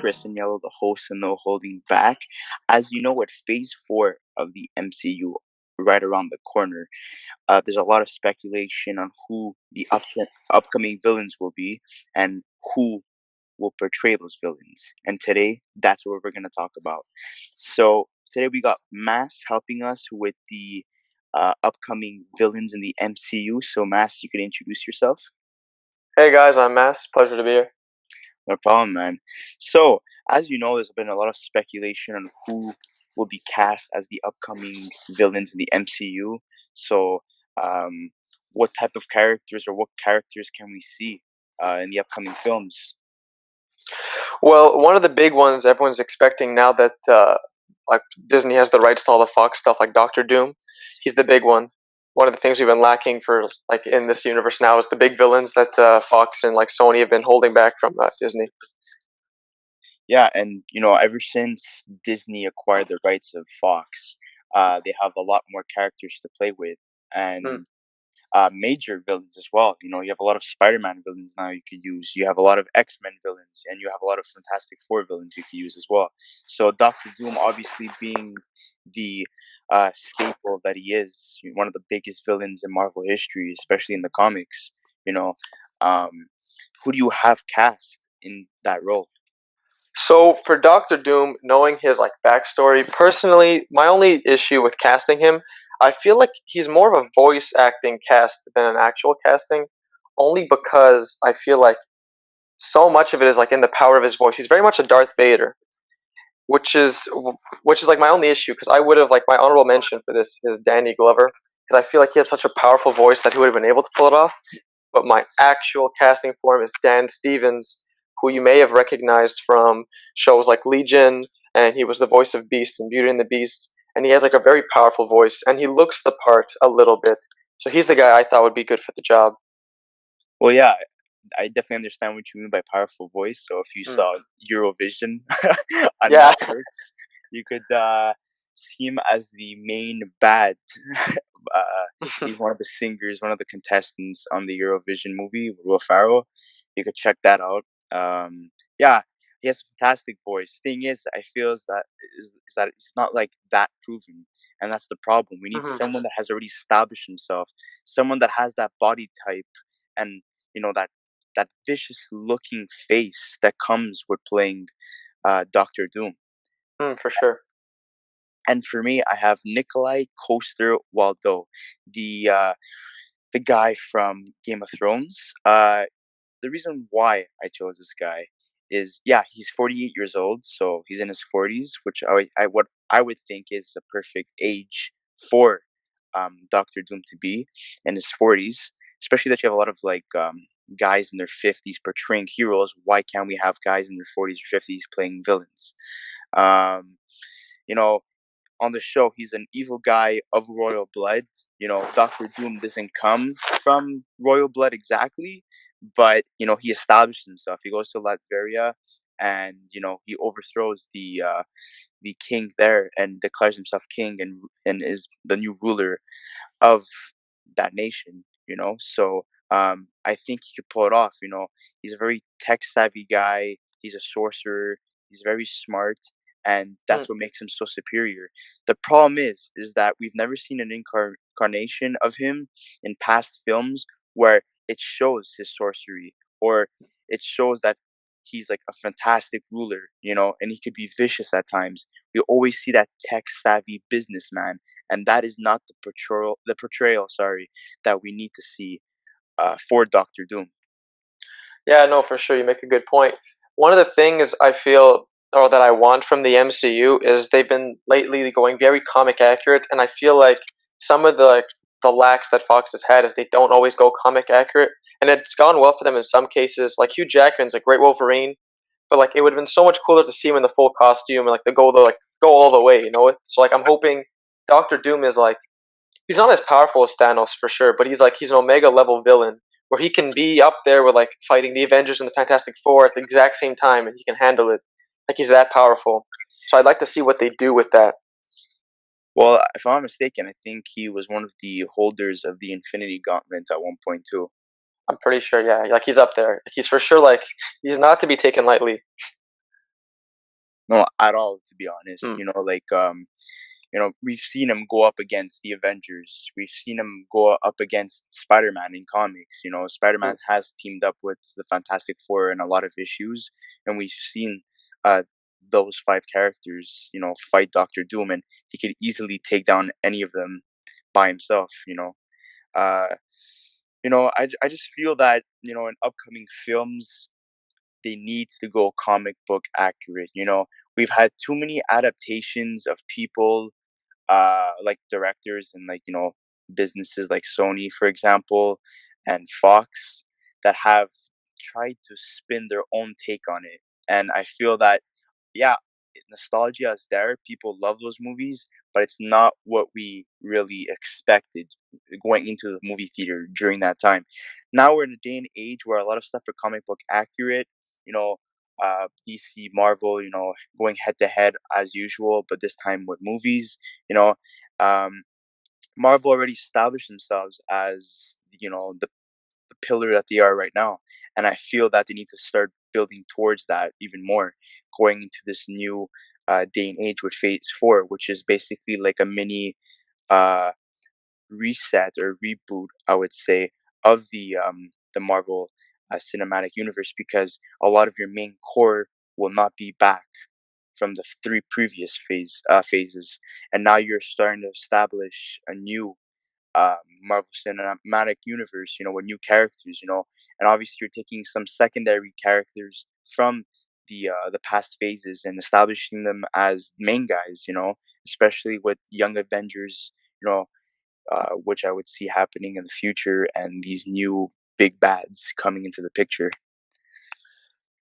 Chris and Yellow, the host and No Holding Back. As you know, with Phase 4 of the MCU right around the corner, there's a lot of speculation on who the upcoming villains will be and who will portray those villains. And today, that's what we're going to talk about. So today we got Mass helping us with the upcoming villains in the MCU. So Mass, you can introduce yourself. Hey guys, I'm Mass. Pleasure to be here. No problem, man. So, as you know, there's been a lot of speculation on who will be cast as the upcoming villains in the MCU. So, um, what type of characters or what characters can we see in the upcoming films? Well, one of the big ones everyone's expecting now that like Disney has the rights to all the Fox stuff, like Doctor Doom, he's the big one. One of the things we've been lacking for like in this universe now is the big villains that Fox and like Sony have been holding back from Disney. Yeah, and ever since Disney acquired the rights of Fox, they have a lot more characters to play with, Hmm. and major villains as well. You have a lot of Spider-Man villains now you could use. You have a lot of X-Men villains, and you have a lot of Fantastic Four villains you could use as well. So Doctor Doom, obviously being the staple that he is, one of the biggest villains in Marvel history, especially in the comics. You know, um, who do you have cast in that role? So for Doctor Doom, knowing his like backstory, personally, my only issue with casting him, I feel like he's more of a voice acting cast than an actual casting, only because I feel like so much of it is like in the power of his voice. He's very much a Darth Vader, which is which is like my only issue because I would have like my honorable mention for this is Danny Glover because I feel like he has such a powerful voice that he would have been able to pull it off. But my actual casting for him is Dan Stevens, who you may have recognized from shows like Legion, and he was the voice of Beast in Beauty and the Beast, and he has like a very powerful voice, and he looks the part a little bit. So he's the guy I thought would be good for the job. Well, yeah, I definitely understand what you mean by powerful voice. So if you Mm. saw Eurovision on Yeah. Netflix, you could see him as the main bad. He's one of the singers, one of the contestants on the Eurovision movie, Will Ferrell. You could check that out. Yeah, he has a fantastic voice. Thing is, I feel is that it's not like that proven, and that's the problem. We need Mhm. someone that has already established himself, someone that has that body type, and that vicious looking face that comes with playing Doctor Doom. For sure. And for me, I have Nikolaj Coster-Waldau, the uh, the guy from Game of Thrones. The reason why I chose this guy is, yeah, he's 48 years old, so he's in his 40s, which what I would think is the perfect age for Doctor Doom to be in his 40s. Especially that you have a lot of guys in their 50s portraying heroes. Why can't we have guys in their 40s or 50s playing villains? Um, you know, on the show, he's an evil guy of royal blood. Doctor Doom doesn't come from royal blood exactly, but he established himself. He goes to Latveria, and he overthrows the king there and declares himself king and is the new ruler of that nation. So I think he could pull it off. He's a very tech savvy guy. He's a sorcerer. He's very smart, and Mm. that's what makes him so superior. The problem is that we've never seen an incarnation of him in past films where it shows his sorcery, or it shows that he's like a fantastic ruler, and he could be vicious at times. We always see that tech savvy businessman, and that is not the portrayal, sorry, that we need to see for Doctor Doom. Yeah, no, for sure. You make a good point. One of the things I feel or that I want from the MCU is they've been lately going very comic accurate, and I feel like some of the lacks that Fox has had is they don't always go comic accurate, and it's gone well for them in some cases. Like Hugh Jackman's a great Wolverine, but like it would have been so much cooler to see him in the full costume and like go all the way, you know. So like I'm hoping Doctor Doom is like he's not as powerful as Thanos for sure, but he's an Omega level villain where he can be up there with like fighting the Avengers and the Fantastic Four at the exact same time, and he can handle it. Like he's that powerful. So I'd like to see what they do with that. Well, if I'm not mistaken, I think he was one of the holders of the Infinity Gauntlet at one point too. I'm pretty sure, yeah. Like he's up there. Like he's for sure like he's not to be taken lightly. No, at all, to be honest. Hmm. We've seen him go up against the Avengers. We've seen him go up against Spider-Man in comics. Hmm. Spider-Man has teamed up with the Fantastic Four in a lot of issues, and we've seen uh, those five characters, fight Doctor Doom, and he could easily take down any of them by himself. Uh, I just feel that in upcoming films they need to go comic book accurate. We've had too many adaptations of people like directors and businesses like Sony, for example, and Fox that have tried to spin their own take on it. And I feel that, yeah, nostalgia is there. People love those movies, but it's not what we really expected going into the movie theater during that time. Now we're in a day and age where a lot of stuff are comic book accurate. You know, DC, Marvel, going head to head as usual, but this time with movies. You know, um, Marvel already established themselves as the pillar that they are right now, and I feel that they need to start building towards that even more, going into this new day and age with Phase Four, which is basically like a mini uh, reset or reboot, I would say, of the Marvel cinematic universe, because a lot of your main core will not be back from the three previous phases, and now you're starting to establish a new Marvel Cinematic Universe, with new characters, and obviously you're taking some secondary characters from the past phases and establishing them as main guys, especially with Young Avengers, which I would see happening in the future, and these new big bads coming into the picture.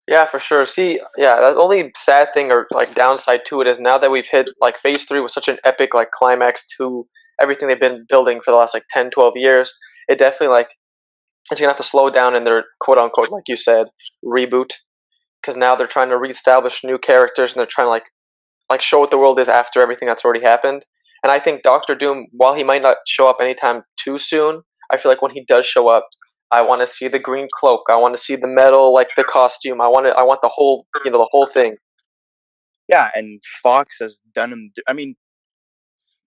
Yeah, for sure. See, yeah, the only sad thing or like downside to it is now that we've hit like phase three with such an epic like climax to everything they've been building for the last like 10, 12 years, it definitely like it's gonna have to slow down in their quote unquote, like you said, reboot. Because now they're trying to reestablish new characters and they're trying to like show what the world is after everything that's already happened. And I think Doctor Doom, while he might not show up anytime too soon, I feel like when he does show up, I want to see the green cloak. I want to see the metal, like the costume. I want the whole, the whole thing. Yeah, and Fox has done him. I mean,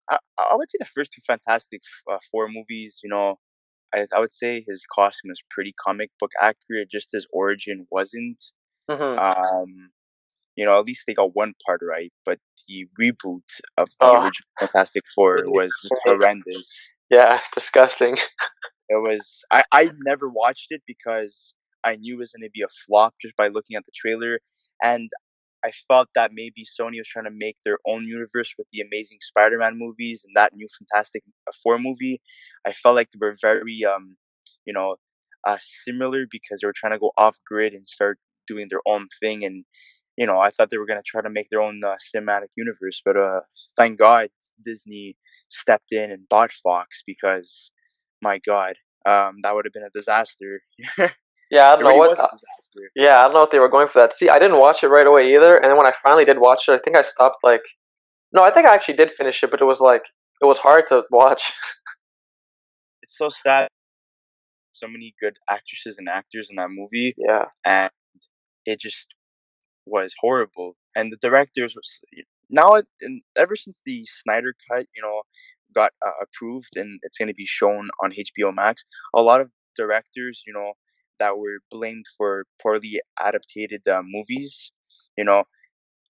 I would say the first two Fantastic Four movies, I would say his costume is pretty comic book accurate. Just his origin wasn't. Hmm. Um, at least they got one part right, but the reboot of the Oh, original Fantastic Four was just horrendous. yeah, disgusting. It was I never watched it because I knew it was gonna be a flop just by looking at the trailer, and I felt that maybe Sony was trying to make their own universe with the Amazing Spider-Man movies and that new Fantastic Four movie. I felt like they were very you know, similar because they were trying to go off grid and start doing their own thing, and I thought they were gonna try to make their own cinematic universe, but thank God Disney stepped in and bought Fox because my God, that would have been a disaster. It Yeah, I don't know already what. was a disaster. Yeah, I don't know what they were going for that. See, I didn't watch it right away either, and then when I finally did watch it, I think I stopped like. No, I think I actually did finish it, but it was hard to watch. It's so sad. So many good actresses and actors in that movie, Yeah. and it just was horrible. And the directors was now, and ever since the Snyder cut, got approved and it's going to be shown on HBO Max. A lot of directors, that were blamed for poorly adapted movies, you know,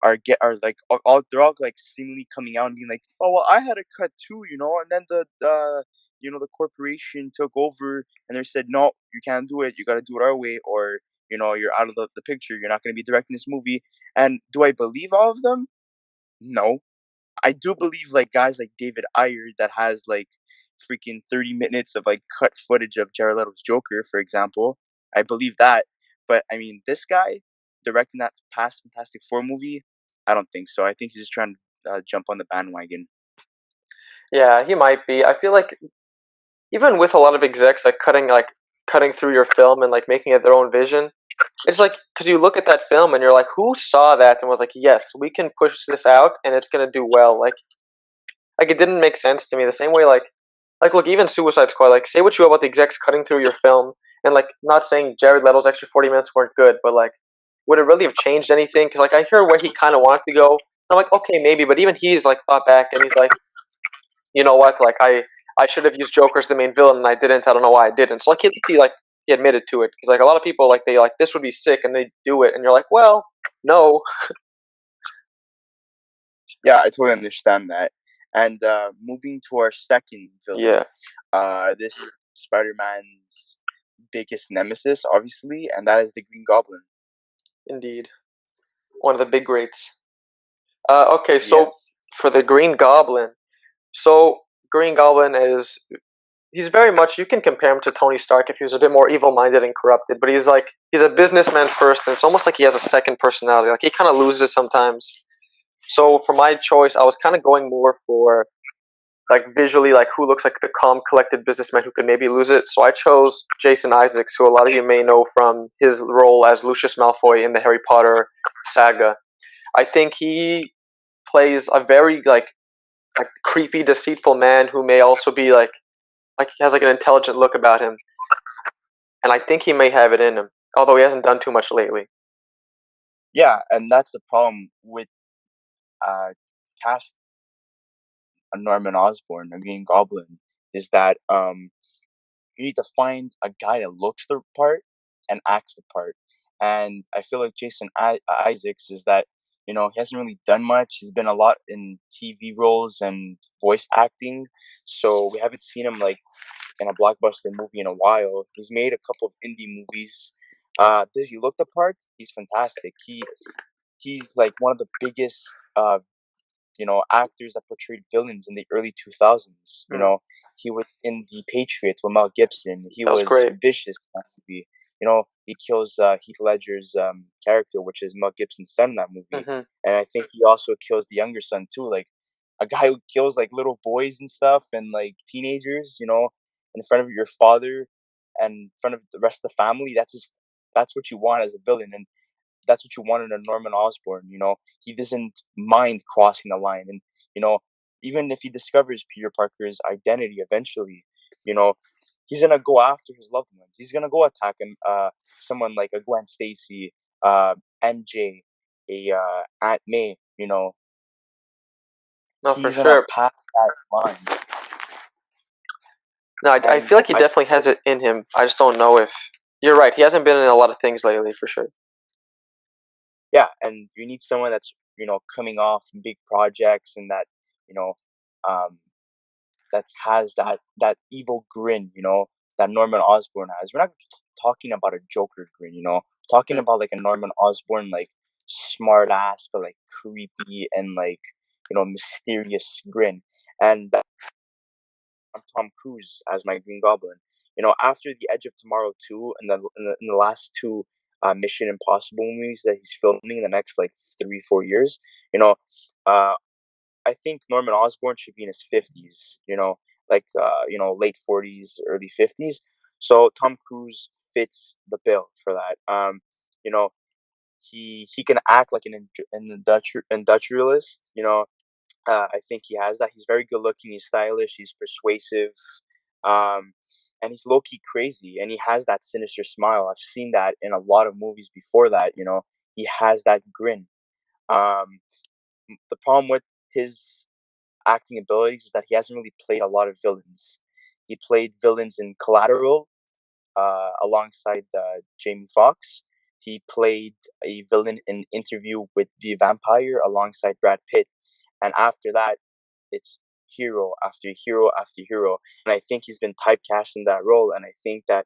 are like all they're all like seemingly coming out and being like, oh well, I had a cut too, and then the corporation took over and they said no, you can't do it, you got to do it our way, or you're out of the picture, you're not going to be directing this movie. And do I believe all of them? No. I do believe like guys like David Ayer that has like freaking 30 minutes of like cut footage of Jared Leto's Joker, for example. I believe that. But I mean, this guy directing that past Fantastic Four movie, I don't think so. I think he's just trying to jump on the bandwagon. Yeah, he might be. I feel like even with a lot of execs cutting through your film and like making it their own vision, it's like because you look at that film and you're like, who saw that and was like, yes, we can push this out and it's gonna do well. Like it didn't make sense to me. The same way like look, even Suicide Squad. Like say what you will about the execs cutting through your film and like not saying Jared Leto's extra 40 minutes weren't good, but like would it really have changed anything? Because like I hear where he kind of wanted to go. I'm like, okay, maybe, but even he's like thought back and he's like, you know what? Like I should have used Joker as the main villain and I didn't. I don't know why I didn't. So like he admitted to it because like a lot of people like they like this would be sick and they do it and you're like, well, no, Yeah, I totally understand that. And moving to our second villain, yeah, this is Spider-Man's biggest nemesis, obviously, and that is the Green Goblin. indeed, one of the big greats. Okay, so Yes. for the Green Goblin, so Green Goblin is he's very much you can compare him to Tony Stark if he was a bit more evil-minded and corrupted, but he's like he's a businessman first, and it's almost like he has a second personality. Like he kind of loses it sometimes. So for my choice, I was kind of going more for like visually, like who looks like the calm, collected businessman who could maybe lose it. So I chose Jason Isaacs, who a lot of you may know from his role as Lucius Malfoy in the Harry Potter saga. I think he plays a very like creepy, deceitful man who may also be like he has like an intelligent look about him, and I think he may have it in him, although he hasn't done too much lately. Yeah, and that's the problem with uh, cast Norman Osborn, a Green Goblin, is that you need to find a guy that looks the part and acts the part. And I feel like Isaacs is that, he hasn't really done much. He's been a lot in TV roles and voice acting. So we haven't seen him like in a blockbuster movie in a while. He's made a couple of indie movies. Does he look the part? He's fantastic. He's like one of the biggest actors that portrayed villains in the early 2000s. Hmm, He was in The Patriots with Mel Gibson. He that was was great. vicious in that movie. He kills Heath Ledger's character, which is Mel Gibson's son in that movie. Hmm. And I think he also kills the younger son too, like a guy who kills like little boys and stuff and like teenagers, in front of your father and in front of the rest of the family. That's what you want as a villain. And that's what you want in a Norman Osborn. He doesn't mind crossing the line, and you know, even if he discovers Peter Parker's identity eventually, you know, he's gonna go after his loved ones. He's gonna go attack someone like a Gwen Stacy, MJ, a Aunt May. No, for He's gonna sure. pass that line, No, I and feel like he I definitely has it in him. I just don't know if you're right. He hasn't been in a lot of things lately, for sure. yeah, and you need someone that's coming off big projects and that you know um that has that evil grin, that Norman Osborn has. We're not talking about a Joker grin, talking Mm. about like a Norman Osborn like smart ass but like creepy and like mysterious grin. And that's Tom Cruise as my Green Goblin. After the Edge of Tomorrow 2 and in the last two Mission Impossible movies that he's filming in the next like 3-4 years, uh I think Norman Osborn should be in his 50s, like late 40s, early 50s. So Tom Cruise fits the bill for that. You know, he can act like an industrialist. I think he has that. He's very good looking. He's stylish. He's persuasive. Um, and he's low key crazy. And he has that sinister smile. I've seen that in a lot of movies before that. He has that grin. Um, the problem with his acting abilities is that he hasn't really played a lot of villains. He played villains in Collateral alongside Jamie Foxx. He played a villain in Interview with the Vampire alongside Brad Pitt. And after that, it's hero after hero after hero. And I think he's been typecast in that role. And I think that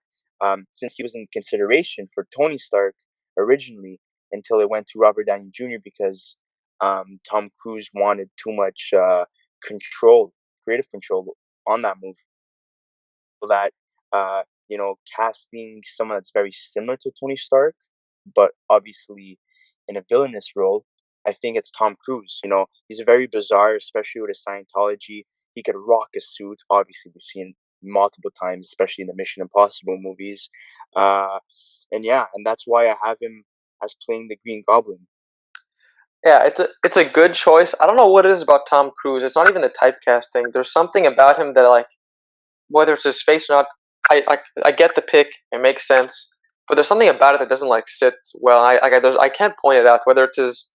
since he was in consideration for Tony Stark originally, until it went to Robert Downey Jr. because Tom Cruise wanted too much control, creative control on that movie. So that casting someone that's very similar to Tony Stark, but obviously in a villainous role, I think it's Tom Cruise. He's very bizarre, especially with his Scientology. He could rock a suit. Obviously, we've seen multiple times, especially in the Mission Impossible movies. Uh, and yeah, and that's why I have him as playing the Green Goblin. Yeah, it's a good choice. I don't know what it is about Tom Cruise. It's not even the typecasting. There's something about him that like whether it's his face or not. I get the pick. It makes sense. but there's something about it that doesn't like sit well. I can't point it out whether it is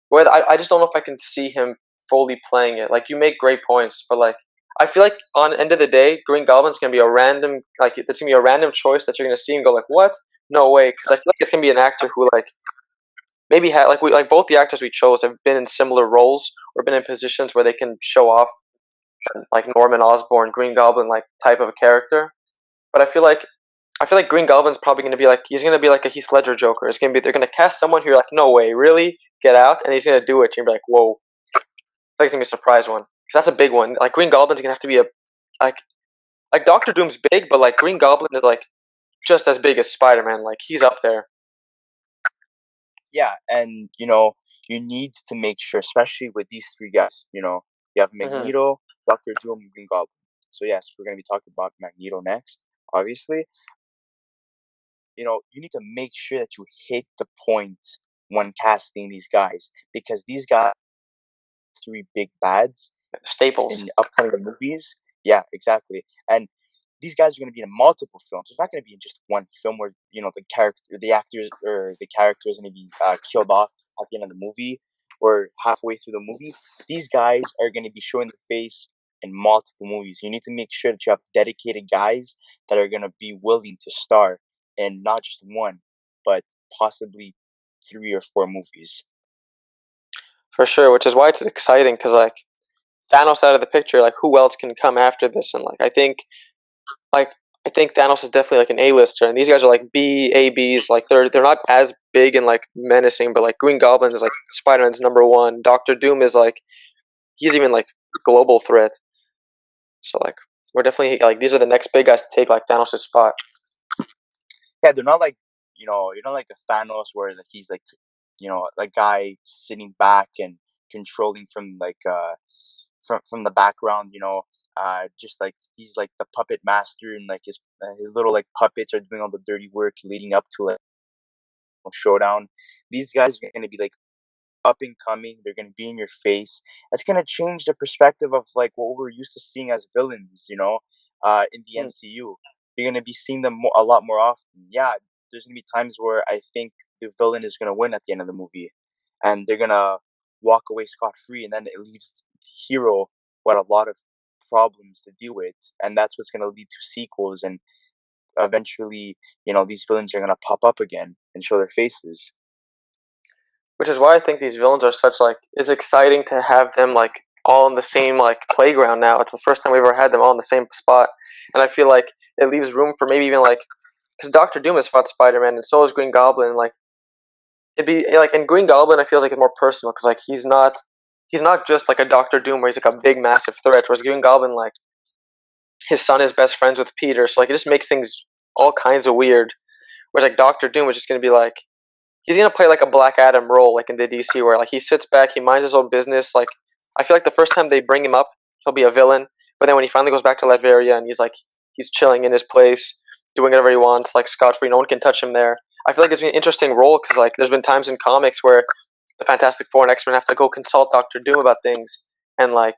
whether I just don't know if I can see him fully playing it. Like you make great points, but like I feel like on the end of the day, Green Goblin's gonna be a random like it's gonna be a random choice that you're gonna see and go like what? No way, because I feel like it's gonna be an actor who like maybe had like we like both the actors we chose have been in similar roles or been in positions where they can show off like Norman Osborn, Green Goblin like type of a character. But I feel like Green Goblin's probably going to be like he's going to be like a Heath Ledger Joker. It's going to be they're going to cast someone who you're like, no way, really, get out, and he's going to do it. And you're like, whoa, that's going to be a surprise one. 'Cause that's a big one. Like Green Goblin's going to have to be a like Doctor Doom's big, but like Green Goblin is like just as big as Spider-Man. Like he's up there. Yeah, and you need to make sure, especially with these three guys. You have Hmm. Magneto, Doctor Doom, and Green Goblin. So yes, we're gonna be talking about Magneto next, obviously. You need to make sure that you hit the point when casting these guys, because these guys are three big bads Staples. in upcoming movies. Yeah, exactly. And these guys are going to be in multiple films. They're not going to be in just one film where the actors or the character is going to be killed off at the end of the movie or halfway through the movie. These guys are going to be showing their face in multiple movies. You need to make sure that you have dedicated guys that are going to be willing to star in not just one, but possibly 3 or 4 movies. For sure, which is why it's exciting because like Thanos out of the picture, like who else can come after this? And like I think Thanos is definitely like an A-lister, and these guys are like B, A, Bs. Like they're not as big and like menacing, but like Green Goblin is like Spider-Man's #1. Doctor Doom is like he's even like global threat. So like we're definitely like these are the next big guys to take like Thanos' spot. Yeah, they're not like you're not like a Thanos where he's like a guy sitting back and controlling from from the background. Just like he's like the puppet master, and like his little like puppets are doing all the dirty work leading up to like a showdown. These guys are gonna be like up and coming. They're gonna be in your face. That's gonna change the perspective of like what we're used to seeing as villains. In the Hmm. MCU, you're gonna be seeing them a lot more often. Yeah, there's gonna be times where I think the villain is gonna win at the end of the movie, and they're gonna walk away scot free, and then it leaves the hero with a lot of problems to deal with, and that's what's gonna lead to sequels, and eventually, these villains are gonna pop up again and show their faces. Which is why I think these villains are such like it's exciting to have them like all in the same like playground now. It's the first time we've ever had them all in the same spot, and I feel like it leaves room for maybe even like because Doctor Doom has fought Spider-Man and so has Green Goblin. Like it'd be like in Green Goblin, I feel like it's more personal because like he's not just like a Doctor Doom where he's like a big massive threat. Whereas Green Goblin, like his son is best friends with Peter, so like it just makes things all kinds of weird. Whereas like Doctor Doom is just gonna be like he's gonna play like a Black Adam role, like in the DC, where like he sits back, he minds his own business. Like I feel like the first time they bring him up, he'll be a villain, but then when he finally goes back to Latveria and he's chilling in his place, doing whatever he wants, like scot free, no one can touch him there. I feel like it's been an interesting role because like there's been times in comics where the Fantastic Four and X Men have to go consult Doctor Doom about things, and like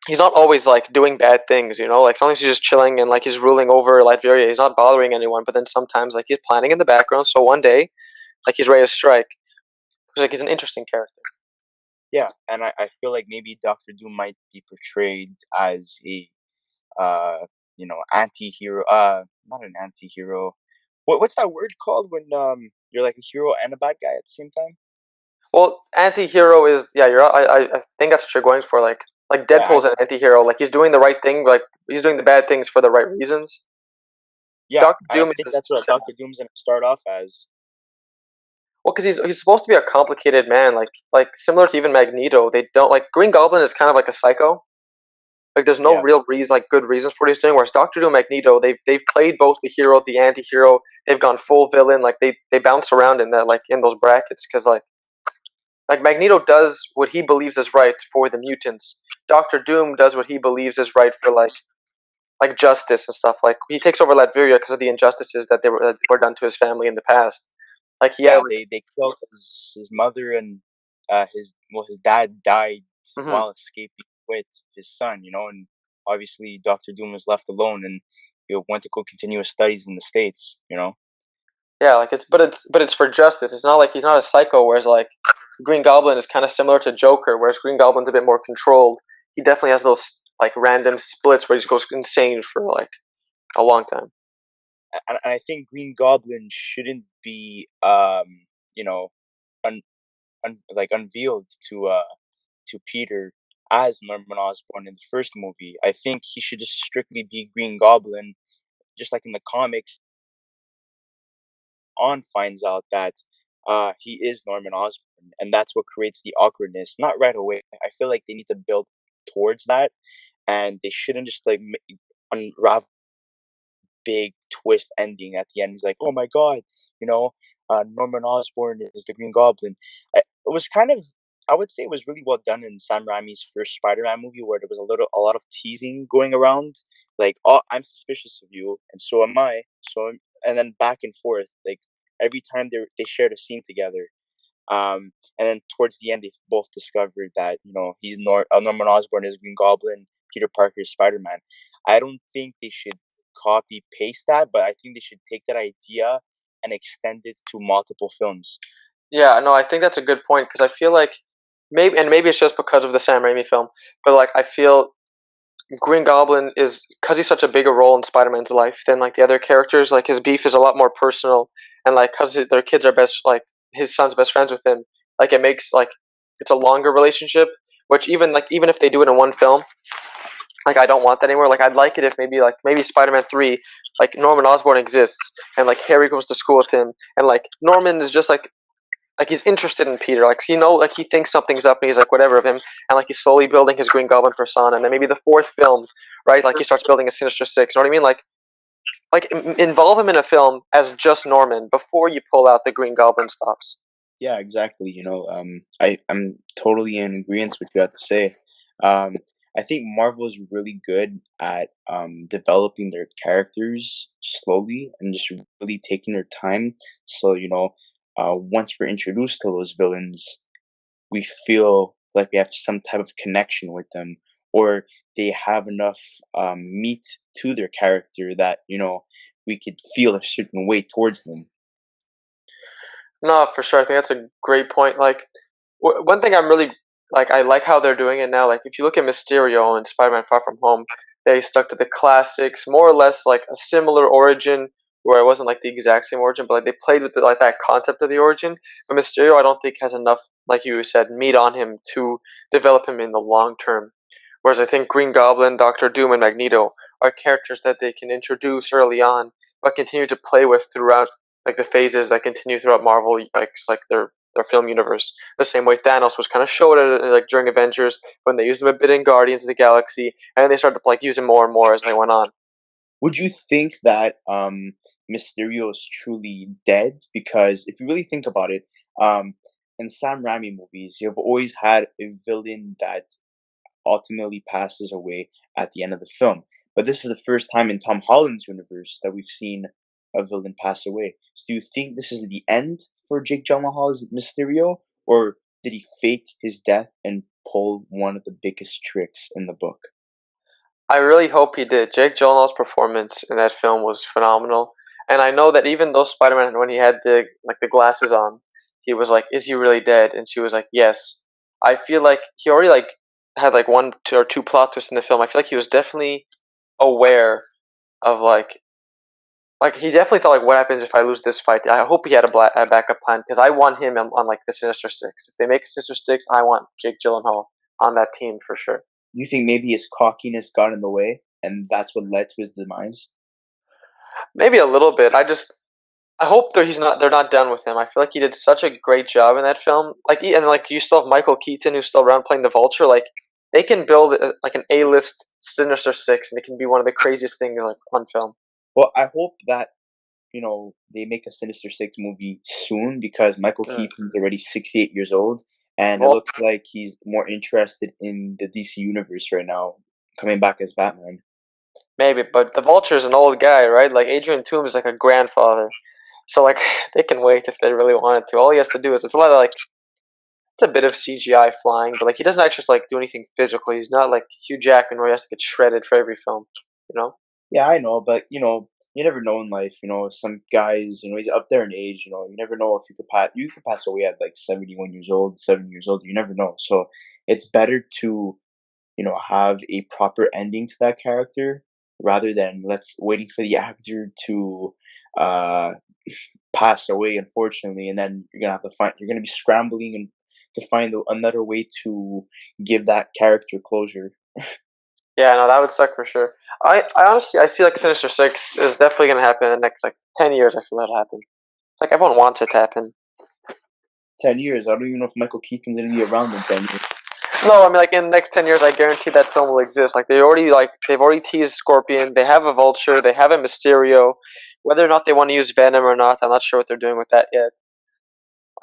he's not always like doing bad things, you know. Like sometimes he's just chilling and like he's ruling over Latveria. He's not bothering anyone, but then sometimes like he's planning in the background. So one day, like he's ready to strike. Like he's an interesting character. Yeah, and I feel like maybe Doctor Doom might be portrayed as a anti-hero, not an anti-hero. What's that word called when you're like a hero and a bad guy at the same time? Well, anti-hero is yeah. You're. I think that's what you're going for. Like Yeah, Deadpool's an anti-hero. Like he's doing the right thing. Like he's doing the bad things for the right reasons. yeah, Doctor and I Doom think is that's what Doctor Doom's gonna start off as. well because he's supposed to be a complicated man. Like similar to even Magneto. They don't like Green Goblin is kind of like a psycho. Like there's no Yeah, real reason, like good reasons for what he's doing. Whereas Doctor Doom, Magneto, they've played both the hero, the anti-hero. They've gone full villain. Like they bounce around in that like in those brackets because like Magneto does what he believes is right for the mutants. Doctor Doom does what he believes is right for like justice and stuff. Like he takes over Latveria because of the injustices that were done to his family in the past. Like he had yeah. They killed his mother, and his dad died mhm. while escaping with his son. And obviously Doctor Doom was left alone, and he went to go continue his studies in the States. Yeah, like it's for justice. It's not like he's not a psycho. Whereas like Green Goblin is kind of similar to Joker, whereas Green Goblin's a bit more controlled. He definitely has those like random splits where he just goes insane for like a long time. And I think Green Goblin shouldn't be you know un, like unveiled to Peter as Norman Osborn in the first movie. I think he should just strictly be Green Goblin, just like in the comics. On finds out that he is Norman Osborn, and that's what creates the awkwardness. Not right away. I feel like they need to build towards that, and they shouldn't just like unravel big twist ending at the end. He's like, "Oh my god, you know, Norman Osborn is the Green Goblin." It was kind of, I would say, it was really well done in Sam Raimi's first Spider-Man movie, where there was a lot of teasing going around, like, "Oh, I'm suspicious of you, and so am I." And then back and forth, like every time they shared a scene together. And then towards the end, they both discovered that he's Norman Osborn is Green Goblin, Peter Parker is Spider Man. I don't think they should copy paste that, but I think they should take that idea and extend it to multiple films. Yeah, no, I think that's a good point because I feel like maybe it's just because of the Sam Raimi film, but like I feel Green Goblin is because he's such a bigger role in Spider Man's life than like the other characters. Like his beef is a lot more personal, and like because their kids are best, like his son's best friends with him, like it makes like it's a longer relationship. Which even if they do it in one film, like I don't want that anymore. Like I'd like it if maybe Spider Man 3, like Norman Osborn exists, and like Harry goes to school with him, and like Norman is just like he's interested in Peter. Like like he thinks something's up, and he's like whatever of him, and like he's slowly building his Green Goblin persona. And then maybe the fourth film, right? Like he starts building a Sinister Six. You know what I mean? Like involve him in a film as just Norman before you pull out the Green Goblin stops. Yeah, exactly. I'm totally in agreement with what you have to say. Um, I think Marvel is really good at developing their characters slowly and just really taking their time. So, once we're introduced to those villains, we feel like we have some type of connection with them, or they have enough meat to their character that, we could feel a certain way towards them. No, for sure. I think that's a great point. Like one thing I'm really like I like how they're doing it now. Like if you look at Mysterio and Spider-Man: Far From Home, they stuck to the classics, more or less like a similar origin, where it wasn't like the exact same origin, but like they played with like that concept of the origin. But Mysterio, I don't think has enough, like you said, meat on him to develop him in the long term. Whereas I think Green Goblin, Doctor Doom, and Magneto are characters that they can introduce early on, but continue to play with throughout like the phases that continue throughout Marvel, like their film universe. The same way Thanos was kind of showed it like during Avengers when they used him a bit in Guardians of the Galaxy, and then they started to like use him more and more as they went on. Would you think that Mysterio is truly dead? Because if you really think about it, um, in Sam Raimi movies, you have always had a villain that ultimately passes away at the end of the film. But this is the first time in Tom Holland's universe that we've seen a villain pass away. So do you think this is the end for Jake Gyllenhaal's Mysterio, or did he fake his death and pull one of the biggest tricks in the book? I really hope he did. Jake Gyllenhaal's performance in that film was phenomenal, and I know that even though Spider-Man, when he had the glasses on, he was like, "Is he really dead?" And she was like, "Yes." I feel like he already like had like one or two plot twists in the film. I feel like he was definitely aware of like he definitely thought like, "What happens if I lose this fight?" I hope he had a backup plan because I want him on like the Sinister Six. If they make a Sinister Six, I want Jake Gyllenhaal on that team for sure. You think maybe his cockiness got in the way, and that's what led to his demise? Maybe a little bit. I hope that they're not done with him. I feel like he did such a great job in that film. And like you still have Michael Keaton who's still around playing the Vulture. Like they can build like an A-list Sinister Six, and it can be one of the craziest things like on film. Well, I hope that they make a Sinister Six movie soon because Michael Mm. Keaton's already 68 years old, and it Well, looks like he's more interested in the DC universe right now, coming back as Batman. maybe, but the Vulture's an old guy, right? Like Adrian Toomes is like a grandfather, so like they can wait if they really wanted to. All he has to do is it's a lot of like it's a bit of CGI flying, but like he doesn't actually like do anything physically. He's not like Hugh Jackman where he has to get shredded for every film, you know. Yeah, I know, but you never know in life. Some guys, he's up there in age. You never know if you could pass away at like 71 years old, 70 years old. You never know. So it's better to have a proper ending to that character rather than let's waiting for the actor to uh pass away, unfortunately, and then you're gonna be scrambling and to find another way to give that character closure. Yeah, no, that would suck for sure. I honestly I see like Sinister Six is definitely gonna happen in the next like 10 years. I feel that'll happen. Like everyone wants it to happen. 10 years. I don't even know if Michael Keaton's gonna be around in 10 years. No, I mean like in the next 10 years, I guarantee that film will exist. They've already teased Scorpion. They have a Vulture. They have a Mysterio. Whether or not they want to use Venom or not, I'm not sure what they're doing with that yet.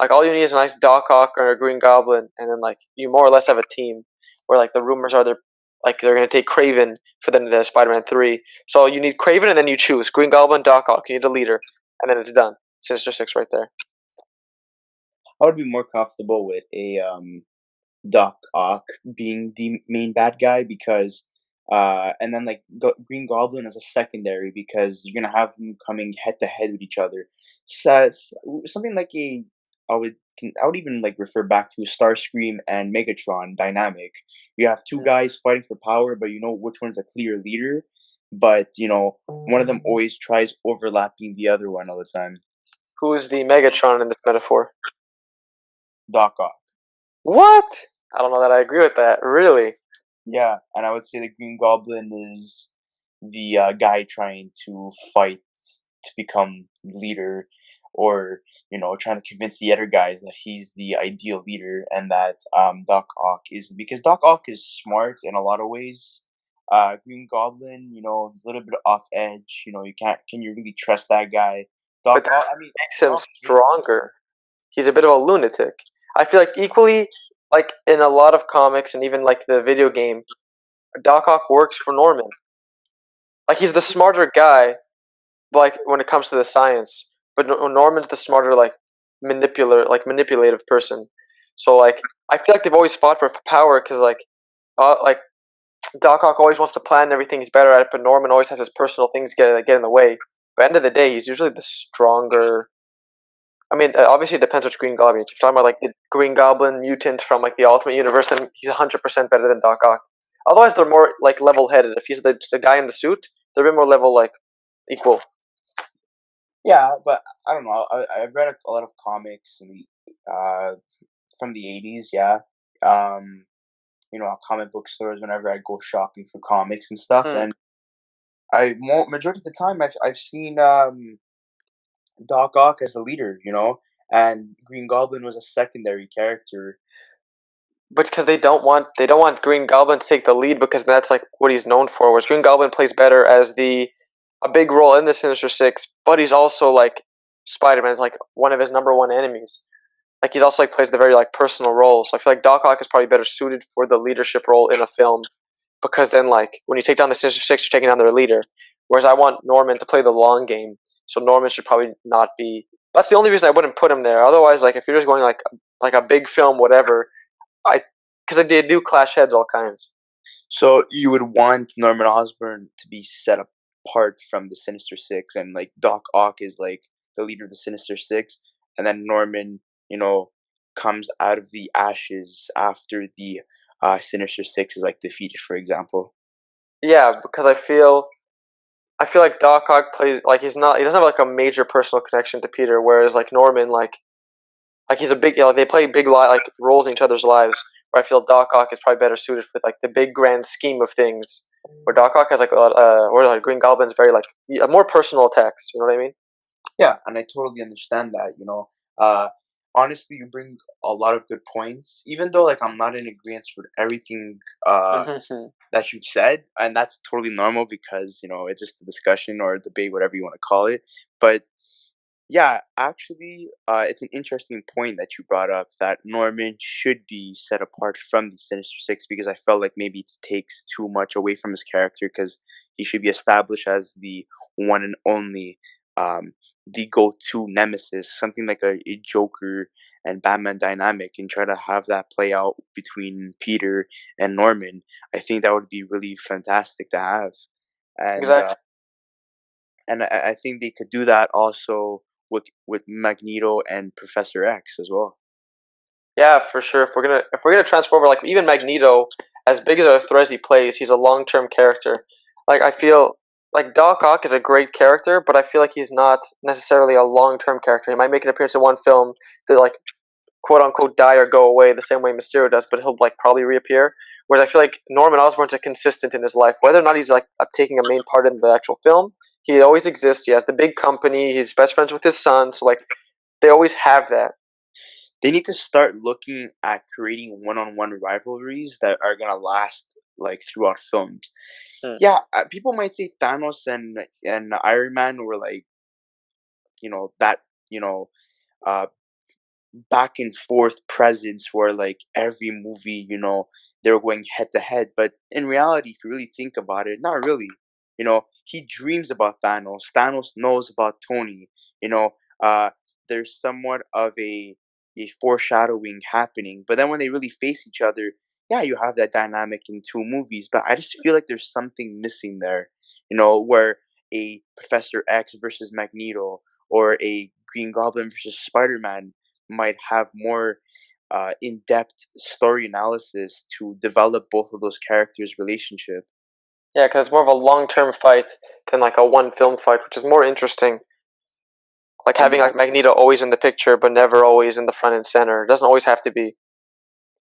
Like all you need is a nice Doc Ock or a Green Goblin, and then like you more or less have a team. Where like the rumors are they're gonna take Craven for the Spider-Man 3. So you need Craven, and then you choose Green Goblin, Doc Ock. You need a leader, and then it's done. Sinister Six right there. I would be more comfortable with a Doc Ock being the main bad guy because and then like Green Goblin as a secondary because you're gonna have them coming head to head with each other. Something like I would even like refer back to Starscream and Megatron dynamic. You have two Mm. guys fighting for power, but you know which one's a clear leader. But one of them always tries overlapping the other one all the time. Who is the Megatron in this metaphor? Doc Ock. What? I don't know that I agree with that. Really? Yeah, and I would say the Green Goblin is the guy trying to fight to become leader, or trying to convince the other guys that he's the ideal leader, and that Doc Ock isn't, because Doc Ock is smart in a lot of ways. Green Goblin, is a little bit off edge. You can't. Can you really trust that guy? But Doc that Ock. I mean, makes him Doc is. stronger. He's a bit of a lunatic. I feel like equally, like in a lot of comics and even like the video game, Doc Ock works for Norman. Like he's the smarter guy, like when it comes to the science, but Norman's the smarter manipulative person. So like I feel like they've always fought for power because like Doc Ock always wants to plan everything. He's better at it, but Norman always has his personal things get in the way. But at the end of the day, he's usually the stronger. I mean, obviously it depends which Green Goblin. If you're talking about like the Green Goblin mutant from like the Ultimate Universe, then he's 100% better than Doc Ock. Otherwise, they're more like level-headed. If he's the guy in the suit, they're a bit more level like equal. Yeah, but I don't know. I've read a lot of comics from the 80s. Yeah, um, comic book stores whenever I go shopping for comics and stuff, Hmm. and majority of the time I've seen Doc Ock as the leader, and Green Goblin was a secondary character. But because they don't want Green Goblin to take the lead because that's like what he's known for. Whereas Green Goblin plays better as the a big role in the Sinister Six, but he's also like Spider-Man's like one of his number one enemies. Like he's also like plays the very like personal role. So I feel like Doc Ock is probably better suited for the leadership role in a film because then like when you take down the Sinister Six, you're taking down their leader. Whereas I want Norman to play the long game, so Norman should probably not be. That's the only reason I wouldn't put him there. Otherwise, like if you're just going like a big film, whatever, I because they do clash heads all kinds. So you would want Norman Osborn to be set apart from the Sinister Six, and like Doc Ock is like the leader of the Sinister Six, and then Norman, comes out of the ashes after the Sinister Six is like defeated, for example. Yeah, because I feel like Doc Ock plays like he doesn't have like a major personal connection to Peter, whereas like Norman like he's a big they play big like roles in each other's lives. Where I feel Doc Ock is probably better suited for like the big grand scheme of things. Where Doc Ock has like a lot, or like Green Goblin's very like more personal attacks. You know what I mean? Yeah, and I totally understand that. Honestly, you bring a lot of good points, even though like I'm not in agreement with everything Mm-hmm. that you said, and that's totally normal because it's just a discussion or a debate, whatever you want to call it. But yeah, actually, it's an interesting point that you brought up that Norman should be set apart from the Sinister Six because I felt like maybe it takes too much away from his character because he should be established as the one and only, um, the go-to nemesis, something like a Joker and Batman dynamic, and try to have that play out between Peter and Norman. I think that would be really fantastic to have, and Exactly. and I think they could do that also with Magneto and Professor X as well. Yeah, for sure. If we're gonna transform over, like even Magneto, as big as a threat as he plays, he's a long term character. Like I feel like Doc Ock is a great character, but I feel like he's not necessarily a long term character. He might make an appearance in one film that like quote unquote die or go away the same way Mysterio does, but he'll like probably reappear. Whereas I feel like Norman Osborn's a consistent in his life, whether or not he's like taking a main part in the actual film. He always exists. He has the big company. He's best friends with his son, so like they always have that. They need to start looking at creating one-on-one rivalries that are gonna last like throughout films. Hmm. Yeah, people might say Thanos and Iron Man were like, that, you know, uh, back and forth presence where like every movie, they were going head to head. But in reality, if you really think about it, not really. He dreams about Thanos. Thanos knows about Tony. You know, uh, there's somewhat of a foreshadowing happening. But then when they really face each other, yeah, you have that dynamic in two movies. But I just feel like there's something missing there. Where a Professor X versus Magneto or a Green Goblin versus Spider-Man might have more in-depth story analysis to develop both of those characters' relationship. Yeah, because it's more of a long term fight than like a one film fight, which is more interesting. Like And having like Magneto always in the picture, but never always in the front and center. It doesn't always have to be.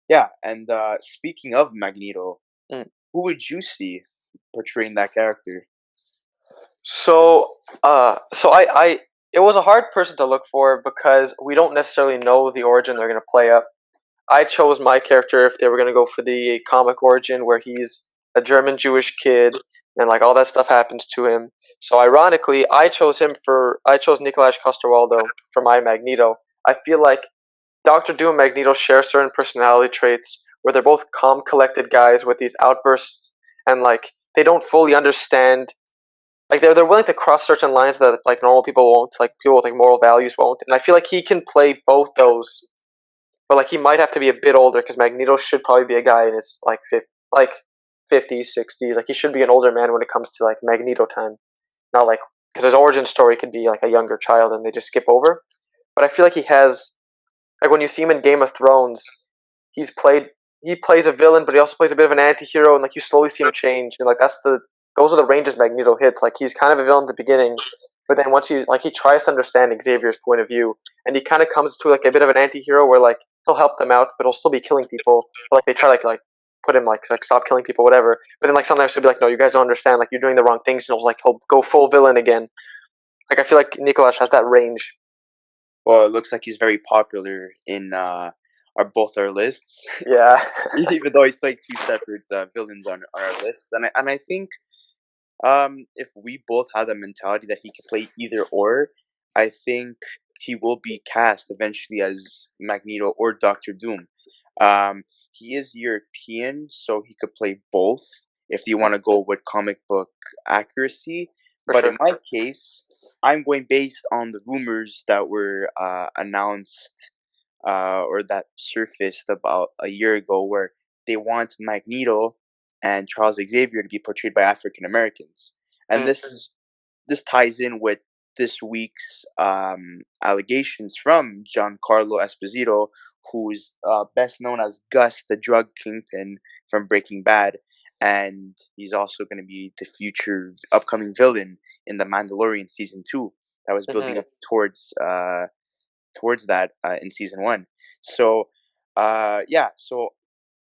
yeah, and speaking of Magneto, Mm. who would you see portraying that character? So it was a hard person to look for because we don't necessarily know the origin they're gonna play up. I chose my character if they were gonna go for the comic origin where he's a German Jewish kid and like all that stuff happens to him. So ironically, I chose Nikolaj Coster-Waldau for my Magneto. I feel like Doctor Doom and Magneto share certain personality traits where they're both calm, collected guys with these outbursts and like they don't fully understand. Like they're willing to cross certain lines that like normal people won't, like people with like moral values won't. And I feel like he can play both those, but like he might have to be a bit older because Magneto should probably be a guy in his like 50s, 60s. Like he should be an older man when it comes to like Magneto time, not like because his origin story could be like a younger child and they just skip over. But I feel like he has like when you see him in Game of Thrones, he's played he plays a villain, but he also plays a bit of an anti-hero, and like you slowly see him change, and like those are the ranges Magneto hits. Like he's kind of a villain at the beginning, but then once he tries to understand Xavier's point of view, and he kind of comes to like a bit of an anti-hero where like he'll help them out, but he'll still be killing people. But, like they try like put him like stop killing people, whatever. But then like sometimes he'll be like, no, you guys don't understand. Like you're doing the wrong things, and he'll go full villain again. Like I feel like Nikolaj has that range. Well, it looks like he's very popular in our lists, Yeah. even though he's like two separate villains on our list. And I think if we both have the mentality that he can play either or, I think he will be cast eventually as Magneto or Doctor Doom. Um, he is European, so he could play both if you want to go with comic book accuracy. For But sure. in my case, I'm going based on the rumors that were announced or that surfaced about a year ago, where they want Magneto and Charles Xavier to be portrayed by African Americans, and Mm. this ties in with this week's allegations from Giancarlo Esposito, who's best known as Gus, the drug kingpin from Breaking Bad, and he's also going to be the future upcoming villain in the Mandalorian season 2 that was building Hmm. up towards that in season 1. So yeah, so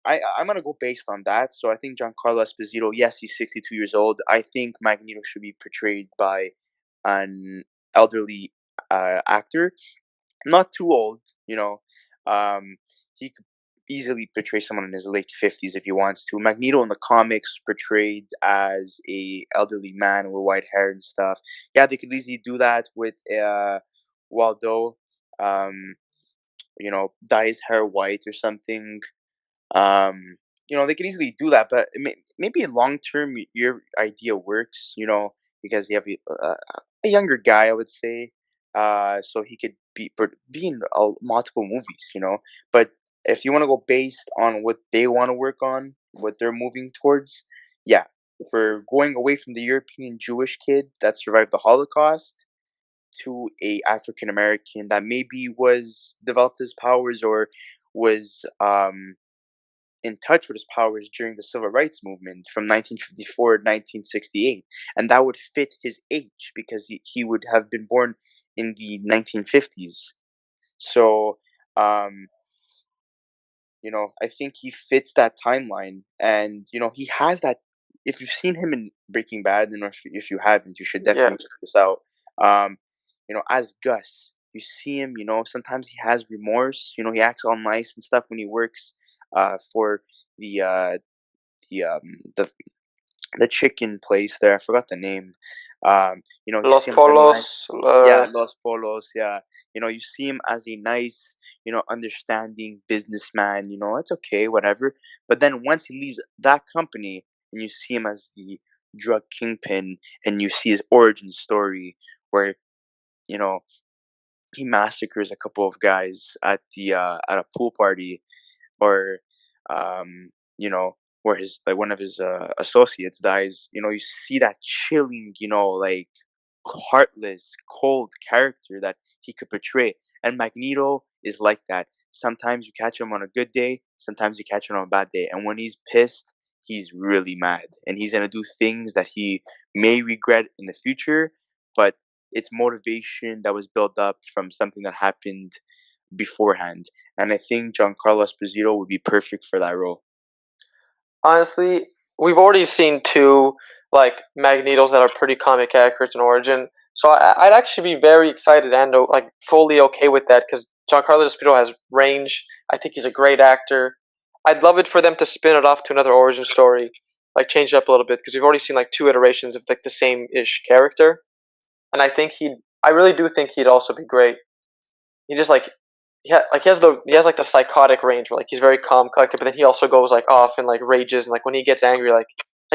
I'm gonna go based on that. So I think Giancarlo Esposito, yes, he's 62 years old. I think Magneto should be portrayed by an elderly actor, not too old. He could easily portray someone in his late 50s if he wants to. Magneto in the comics was portrayed as a elderly man with white hair and stuff. Yeah, they could easily do that with Waldo. Um, dye his hair white or something. They could easily do that, but maybe in long term, your idea works. Because you have a younger guy, I would say, so he could be in multiple movies. But if you want to go based on what they want to work on, what they're moving towards, yeah. we're going away from the European Jewish kid that survived the Holocaust to a African American that maybe was developed his powers or was in touch with his powers during the civil rights movement from 1954 to 1968, and that would fit his age because he would have been born in the 1950s. So um I think he fits that timeline, and he has that. If you've seen him in Breaking Bad, and if you haven't, you should Yeah. definitely check this out. Um, as Gus, you see him. Sometimes he has remorse. He acts all nice and stuff when he works for the uh, the um, the the chicken place there. I forgot the name. You Los see him as a nice, Polos. yeah, Los Polos. Yeah, you see him as a nice, understanding businessman. It's okay, whatever. But then once he leaves that company, and you see him as the drug kingpin, and you see his origin story, where you know he massacres a couple of guys at a pool party, or um, you know, where his like one of his associates dies. You see that chilling, like heartless, cold character that he could portray. And Magneto is like that. Sometimes you catch him on a good day, sometimes you catch him on a bad day. And when he's pissed, he's really mad. And he's gonna do things that he may regret in the future, but it's motivation that was built up from something that happened beforehand. And I think Giancarlo Esposito would be perfect for that role. Honestly, we've already seen two like Magnetos that are pretty comic accurate in origin. So I'd actually be very excited and like fully okay with that because Giancarlo Esposito has range. I think he's a great actor. I'd love it for them to spin it off to another origin story, like change it up a little bit because we've already seen like two iterations of like the same ish character, and I think he'd. I really do think he'd also be great. He just like yeah, like he has like the psychotic range where like he's very calm, collected, but then he also goes like off and like rages and like when he gets angry, like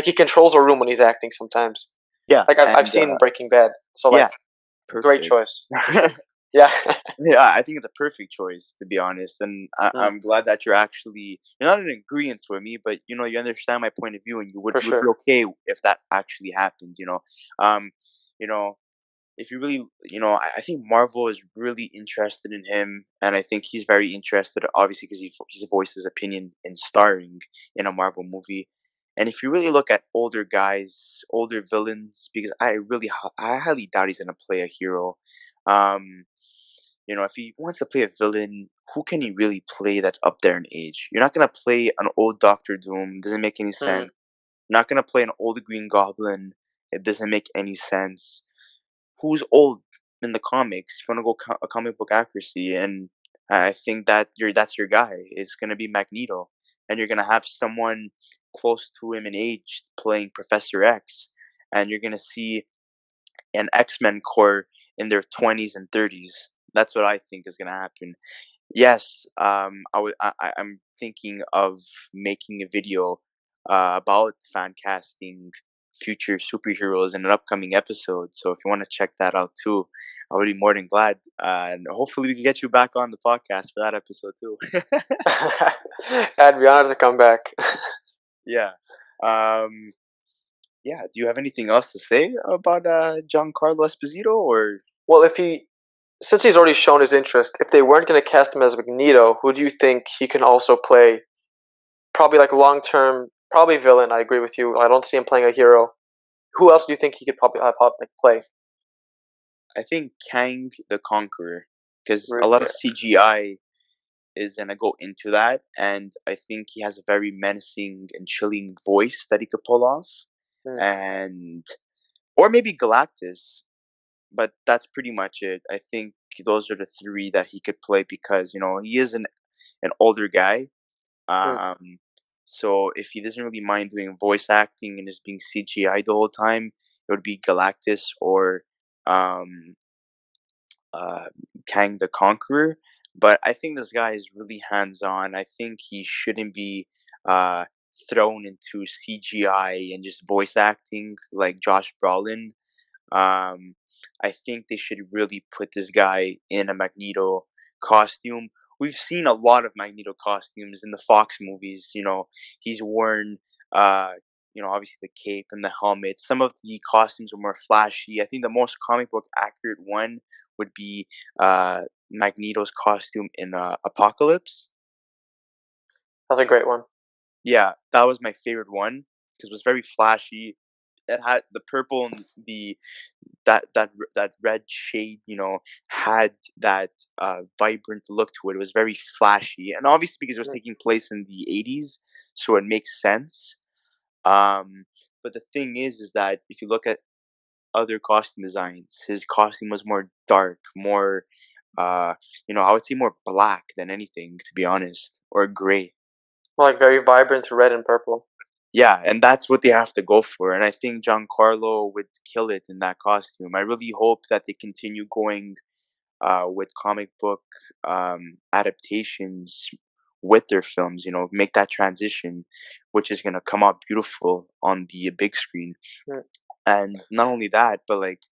he controls a room when he's acting sometimes. Yeah, Like I've and seen Breaking Bad, so like yeah, great perfect. choice. Yeah. Yeah, I think it's a perfect choice, to be honest, and Mm, I'm glad that you're not in agreement with me, but you understand my point of view, and you would for you would be sure. okay if that actually happened. Um, you know, if you really, I think Marvel is really interested in him, and I think he's very interested, obviously, because he's voiced his opinion in starring in a Marvel movie. And if you really look at older guys, older villains, because I highly doubt he's gonna play a hero. Um, if he wants to play a villain, who can he really play that's up there in age? You're not gonna play an old Doctor Doom. Doesn't make any Mm. sense. You're not gonna play an old Green Goblin. It doesn't make any sense. Who's old in the comics? If you wanna go comic book accuracy, and I think that's your guy. It's gonna be Magneto, and you're gonna have someone close to him in age playing Professor X, and you're gonna see an X-Men core in their 20s and 30s. That's what I think is gonna happen. Yes, I'm thinking of making a video about fan casting future superheroes in an upcoming episode. So if you want to check that out too, I would be more than glad. And hopefully we can get you back on the podcast for that episode too. I'd be honored to come back. Yeah. Um, yeah. Do you have anything else to say about Giancarlo Esposito, or Well, if he since he's already shown his interest, if they weren't going to cast him as Magneto, who do you think he can also play? Probably like long term, probably villain. I agree with you. I don't see him playing a hero. Who else do you think he could probably like play? I think Kang the Conqueror, because a lot Yeah. of CGI is gonna go into that, and I think he has a very menacing and chilling voice that he could pull off, Mm, and or maybe Galactus, but that's pretty much it. I think those are the three that he could play because he is an older guy. mm. Um, so if he doesn't really mind doing voice acting and just being CGI the whole time, it would be Galactus or um uh, Kang the Conqueror. But I think this guy is really hands on. I think he shouldn't be uh, thrown into CGI and just voice acting like Josh Brolin. Um, I think they should really put this guy in a Magneto costume. We've seen a lot of Magneto costumes in the Fox movies. He's worn, uh, obviously the cape and the helmet. Some of the costumes were more flashy. I think the most comic book accurate one would be Magneto's costume in Apocalypse. That's a great one. Yeah, that was my favorite one because it was very flashy. It had the purple and that red shade, had that vibrant look to it. It was very flashy, and obviously because it was Mm. taking place in the '80s, so it makes sense. Um, but the thing is that if you look at other costume designs, his costume was more dark, more, I would say more black than anything, to be honest, or gray. Like very vibrant red and purple. Yeah, and that's what they have to go for. And I think Giancarlo would kill it in that costume. I really hope that they continue going with comic book adaptations with their films, make that transition, which is going to come out beautiful on the big screen. Mm. And not only that, but like,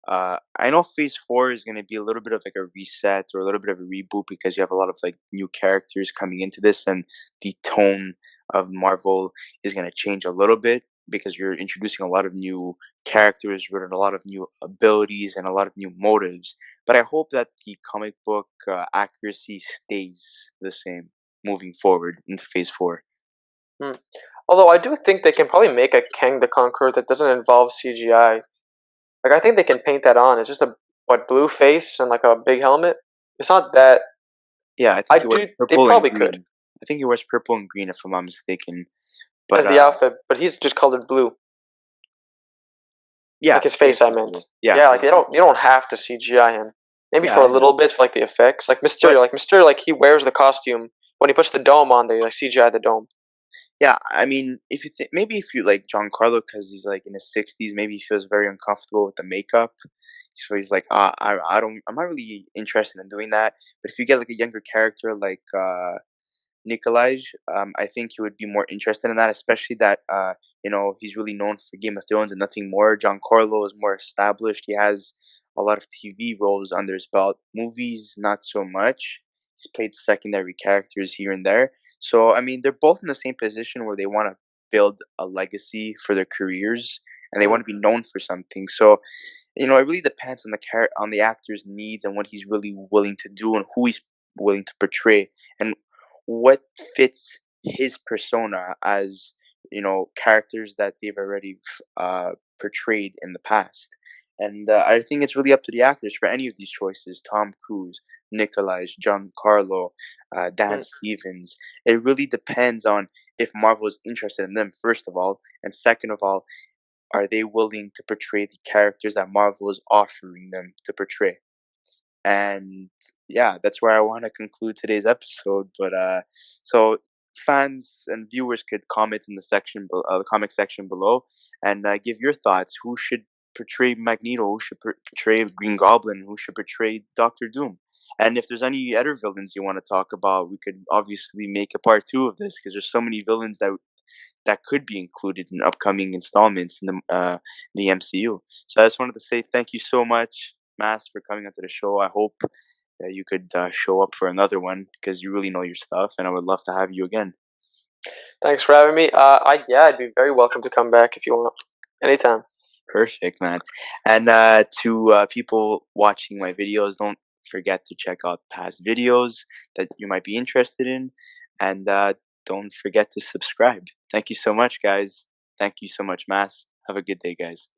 I know Phase 4 is going to be a little bit of like a reset or a little bit of a reboot because you have a lot of like new characters coming into this, and the tone of Marvel is going to change a little bit because you're introducing a lot of new characters with a lot of new abilities and a lot of new motives. But I hope that the comic book accuracy stays the same moving forward into Phase 4. Mm. Although I do think they can probably make a Kang the Conqueror that doesn't involve CGI. Like I think they can paint that on. It's just a blue face and like a big helmet. It's not that. Yeah, I I think it was do. They purple and probably could green. I think it was purple and green, if I'm not mistaken. But as the outfit, but he's just colored blue. yeah, Like his face face, I is meant. blue. Yeah, Yeah, like his you don't have to CGI him. Maybe yeah, for a I know. little bit for like the effects. But Like Mysterio, like he wears the costume when he puts the dome on. They like CGI the dome. yeah, I mean, if you maybe if you like Giancarlo because he's like in his 60s, maybe he feels very uncomfortable with the makeup. So he's like, I'm not really interested in doing that. But if you get like a younger character like Nikolaj, I think he would be more interested in that, especially that he's really known for Game of Thrones and nothing more. Giancarlo is more established. He has a lot of TV roles under his belt. Movies, not so much. He's played secondary characters here and there. So I mean, they're both in the same position where they want to build a legacy for their careers and they want Mm. to be known for something. So it really depends on on the actor's needs and what he's really willing to do and who he's willing to portray and what fits his persona as characters that they've already portrayed in the past. And I think it's really up to the actors for any of these choices: Tom Cruise, Nikolaj, Giancarlo, Dan Mm. Stevens. It really depends on if Marvel is interested in them, first of all, and second of all, are they willing to portray the characters that Marvel is offering them to portray? And yeah, that's where I want to conclude today's episode. But so fans and viewers could comment in the comic section below, and give your thoughts. Who should portray Magneto? Who should portray Green Goblin? Who should portray Doctor Doom? And if there's any other villains you want to talk about, we could obviously make a part 2 of this because there's so many villains that could be included in upcoming installments in the MCU. So I just wanted to say thank you so much, Mass, for coming onto the show. I hope that you could show up for another one because you really know your stuff, and I would love to have you again. Thanks for having me. I'd be very welcome to come back if you want, anytime. Perfect, man. And to people watching my videos, don't forget to check out past videos that you might be interested in, and don't forget to subscribe. Thank you so much, guys. Thank you so much, Mass. Have a good day, guys.